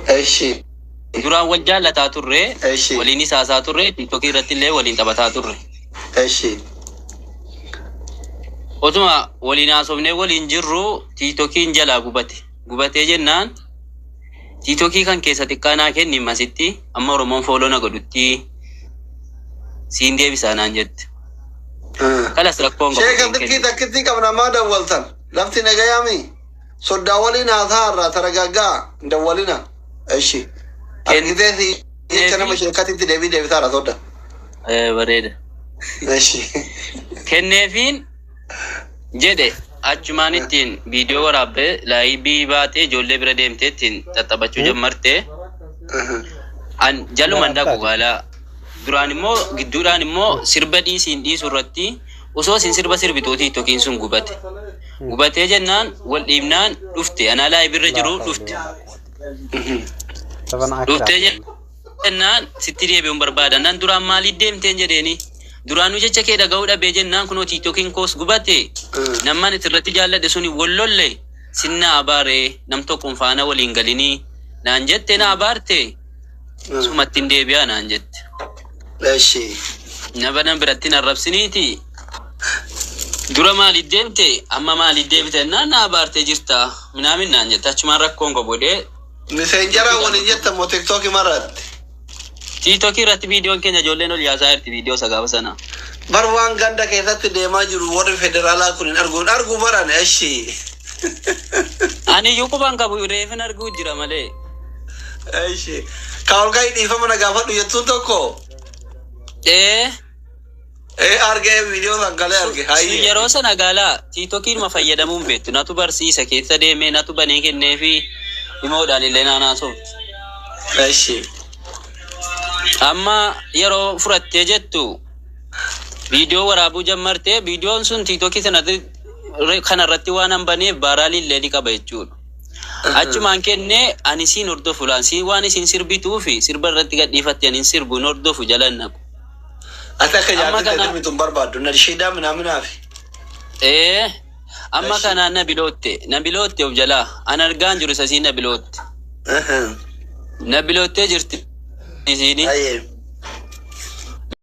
Eshi. Duraan wal jaallataa turre. Eshi. Waliin isaasaa turre. TikTokii irratti illee waliin taphataa turre. Eshi. Otuma waliin haasofnee waliin jirru TikTokiin jalaa gubate. Gubatee jennaan TikTokii kan keessa xiqqaanaa kenni masitti amma Oromoon fooloo na godhutti siin deebisaa naan jette. Kalas rakkoon qabu. Sheekha xiqqii takkitti qabna maa dawwaltan lafti nagayaami soddaa waliin haasaa irraa taragaggaa dawwalina. Eshi. Argiteeti jecha nama sheekatitti deebitaara sodda. Bareeda. Eshi. Kenneefiin jedhe achumaan ittiin viidiyoo waraabee laayibii baatee ijoollee bira deemtee ittiin xaxabachuu jammartee an jaluman dhaqu gaalaa duraan immoo gidduudhaan immoo sirba dhiisiin dhiisu irratti osoo isin sirba sirbituutii TikTokiin sun gubatee jennaan wal dhiibnaan dhufte anaa laayibiirra jiru dhufte jennaan sitti deebi'uun barbaadan nan duraan maaliif deemteen jedheeni duraanuu jecha kee dhaga'uu dhabee jennaan kunoo TikTokiin koos gubate namman itirratti jaalladhe suni wallolle sinna abaaree nam tokkoon faana waliin galinii naan jette na abaarte sumattiin deebi'aa naan jette. Eshi. Nabanan biratti narrabsiniiti. Dura maaliif deemte amma maaliif deebite na abaarte jirta minaamin naan jette achumaan rakkoon gobodee. Messengeraa waliin jettamoo TikTokii marratti. TikTokii irratti viidiyoon keenya ijoolleen ol yaasaa jirti viidiyoo sagaafa sana. Bar waan ganda keessatti deemaa jiru warri federaalaa kun hin argu baran eshi. Ani yukuban qabu reefin arguu jira malee. Eshi. Kaawulgaa dhiifama na gaafadhu jettuun tokko. Argee viidiyoo sagalee arge. Yeroo sana gaalaa TikTokiin ma fayyadamuun beektu natu barsiisa keessa deemee natu banee kennee fi himoodhaan illee naanaasofti. Eshi. Amma yeroo furattee jettu viidiyoo waraabuu jammartee viidiyoon sun TikTokii kanarratti waan hanbaneef baaraalii illee ni qaba jechuudha. Achumaan kennee ani siin hordofu laan waan isin sirbituu fi sirba irratti gadhiifatte ani sirbuun hordofu jalan naqu. Ati akka jaallatee deemituun barbaaddu na shiidaa minaaminaafi. Amma kanaan na bilootte of jalaa an argaan jiru isa siin na bilootte. Na biloottee jirti isiini.